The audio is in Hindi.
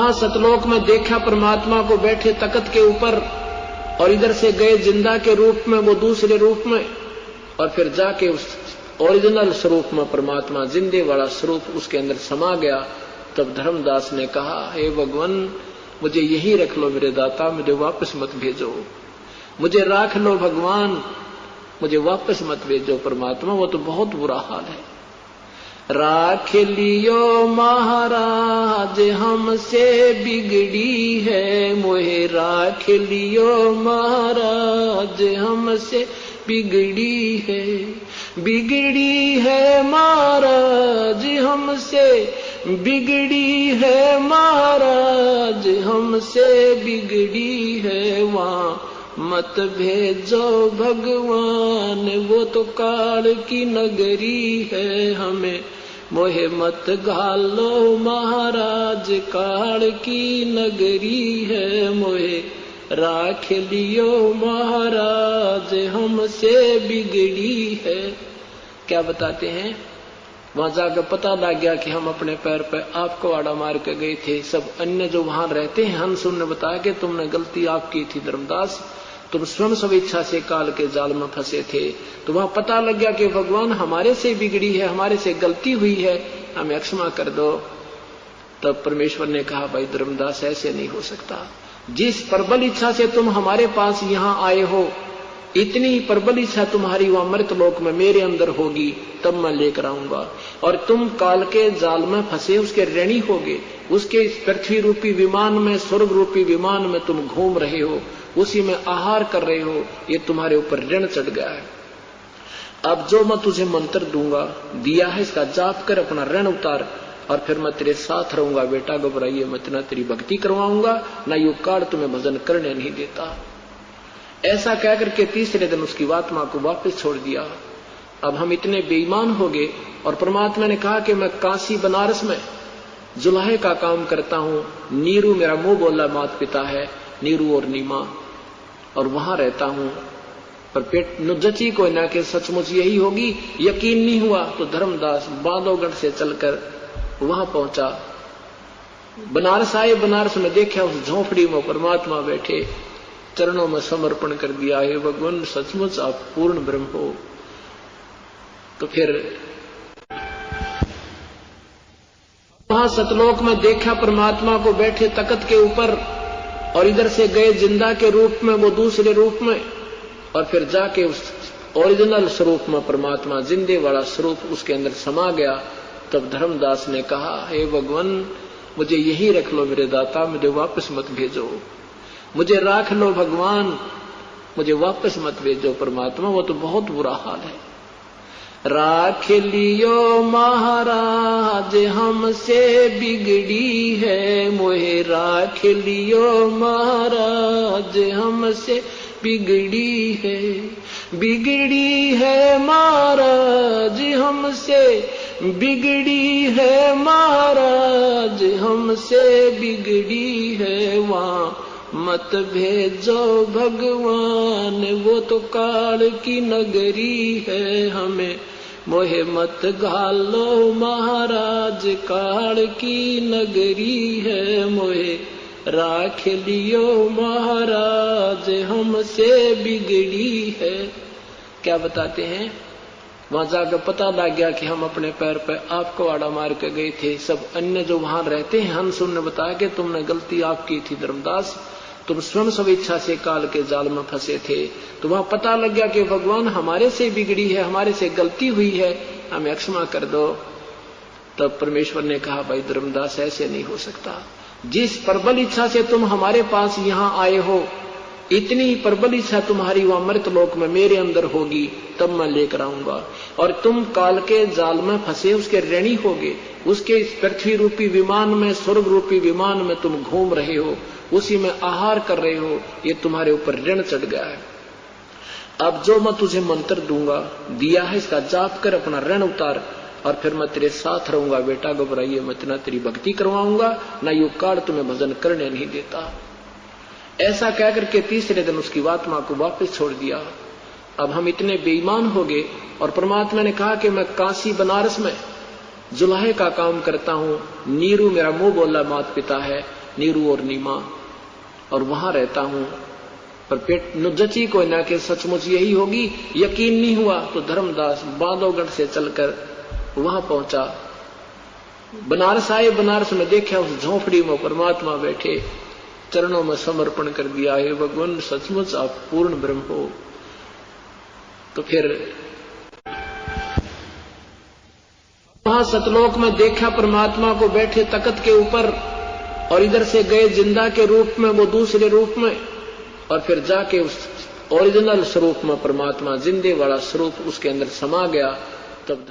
वहां सतलोक में देखा परमात्मा को बैठे तख्त के ऊपर, और इधर से गए जिंदा के रूप में वो दूसरे रूप में, और फिर जाके उस ओरिजिनल स्वरूप में परमात्मा जिंदे वाला स्वरूप उसके अंदर समा गया। तब धर्मदास ने कहा, हे भगवान मुझे यही रख लो मेरे दाता, मुझे वापस मत भेजो, मुझे राख लो भगवान, मुझे वापस मत भेजो परमात्मा, वो तो बहुत बुरा हाल है। राख लियो महाराज हमसे बिगड़ी है मोहे, राख लियो महाराज हमसे बिगड़ी है, बिगड़ी है महाराज हमसे, बिगड़ी है महाराज हमसे बिगड़ी है, वहां मत भेजो भगवान, वो तो काल की नगरी है, हमें मोहे मत घालो महाराज, काल की नगरी है, मोहे राख लियो महाराज हमसे बिगड़ी है। क्या बताते हैं, वहां जाकर पता लग गया कि हम अपने पैर पे आपको आड़ा मार के गए थे। सब अन्य जो वहां रहते हैं हंस ने बताया कि तुमने गलती आपकी थी धर्मदास, तुम स्वयं सब इच्छा से काल के जाल में फंसे थे। तो वहां पता लग गया कि भगवान हमारे से बिगड़ी है, हमारे से गलती हुई है, हमें क्षमा कर दो। तब परमेश्वर ने कहा, भाई धर्मदास ऐसे नहीं हो सकता, जिस प्रबल इच्छा से तुम हमारे पास यहां आए हो, इतनी ही प्रबल इच्छा तुम्हारी वहां मृत लोक में मेरे अंदर होगी, तब मैं लेकर आऊंगा। और तुम काल के जाल में फंसे उसके ऋणी होगे, उसके पृथ्वी रूपी विमान में, स्वर्ग रूपी विमान में तुम घूम रहे हो, उसी में आहार कर रहे हो, ये तुम्हारे ऊपर ऋण चढ़ गया है। अब जो मैं तुझे मंत्र दूंगा, दिया है, इसका जाप कर, अपना ऋण उतार, और फिर मैं तेरे साथ रहूंगा। बेटा घबराइए मत, ना तेरी भक्ति करवाऊंगा, ना यू काल तुम्हें भजन करने नहीं देता। ऐसा कहकर के तीसरे दिन उसकी आत्मा को वापस छोड़ दिया। अब हम इतने बेईमान हो गए, और परमात्मा ने कहा कि मैं काशी बनारस में जुलाहे का काम करता हूं, नीरू मेरा मुंह बोला माता पिता है, नीरू और नीमा, और वहां रहता हूं। पर पेट नुजची को ना कि सचमुच यही होगी, यकीन नहीं हुआ। तो धर्मदास बांधवगढ़ से चलकर वहां पहुंचा, बनारस आए। बनारस में देखा उस झोपड़ी में परमात्मा बैठे, चरणों में समर्पण कर दिया, हे भगवान सचमुच आप पूर्ण ब्रह्म हो। तो फिर वहां सतलोक में देखा परमात्मा को बैठे तख्त के ऊपर, और इधर से गए जिंदा के रूप में वो दूसरे रूप में, और फिर जाके उस ओरिजिनल स्वरूप में परमात्मा जिंदे वाला स्वरूप उसके अंदर समा गया। तब धर्मदास ने कहा, हे भगवान मुझे यही रख लो मेरे दाता, मुझे वापस मत भेजो, मुझे राख लो भगवान, मुझे वापस मत भेजो परमात्मा, वो तो बहुत बुरा हाल है। राख लियो महाराज हमसे बिगड़ी है मोहे, राख लियो महाराज हमसे बिगड़ी है, बिगड़ी है महाराज हमसे, बिगड़ी है महाराज हमसे बिगड़ी है, वहां मत भेजो भगवान, वो तो काल की नगरी है, हमें मोहे मत घालो महाराज, काल की नगरी है, मोहे राख लियो महाराज हमसे बिगड़ी है। क्या बताते हैं, वहां जाकर पता लग गया कि हम अपने पैर पे आपको आड़ा मार के गए थे। सब अन्य जो वहां रहते हैं हंस ने बताया कि तुमने गलती आपकी थी धर्मदास, तुम स्वयं सब इच्छा से काल के जाल में फंसे थे। तो वहां पता लग गया कि भगवान हमारे से बिगड़ी है, हमारे से गलती हुई है, हमें क्षमा कर दो। तब परमेश्वर ने कहा, भाई धर्मदास ऐसे नहीं हो सकता, जिस प्रबल इच्छा से तुम हमारे पास यहां आए हो, इतनी ही प्रबल इच्छा तुम्हारी वहां मृत लोक में मेरे अंदर होगी, तब मैं लेकर आऊंगा। और तुम काल के जाल में फंसे उसके ऋणी होगे, उसके इस पृथ्वी रूपी विमान में, स्वर्ग रूपी विमान में तुम घूम रहे हो, उसी में आहार कर रहे हो, ये तुम्हारे ऊपर ऋण चढ़ गया है। अब जो मैं तुझे मंत्र दूंगा, दिया है, इसका जाप कर, अपना ऋण उतार, और फिर मैं तेरे साथ रहूंगा। बेटा घबराइए मत, ना तेरी भक्ति करवाऊंगा, ना यू काल तुम्हें भजन करने नहीं देता। ऐसा कहकर के तीसरे दिन उसकी आत्मा को वापस छोड़ दिया। अब हम इतने बेईमान हो गए, और परमात्मा ने कहा कि मैं काशी बनारस में जुलाहे का काम करता हूं, नीरू मेरा मुंह बोला माता पिता है, नीरू और नीमा, और वहां रहता हूं। पर पेट जची को ना कि सचमुच यही होगी। यकीन नहीं हुआ तो धर्मदास बांधवगढ़ से चलकर वहां पहुंचा। बनारस आए, बनारस में देखा उस झोंपड़ी में परमात्मा बैठे, चरणों में समर्पण कर दिया, हे भगवान सचमुच आप पूर्ण ब्रह्म हो। तो फिर वहां सतलोक में देखा परमात्मा को बैठे तख्त के ऊपर, और इधर से गए जिंदा के रूप में वो दूसरे रूप में, और फिर जाके उस ओरिजिनल स्वरूप में परमात्मा जिंदे वाला स्वरूप उसके अंदर समा गया। तब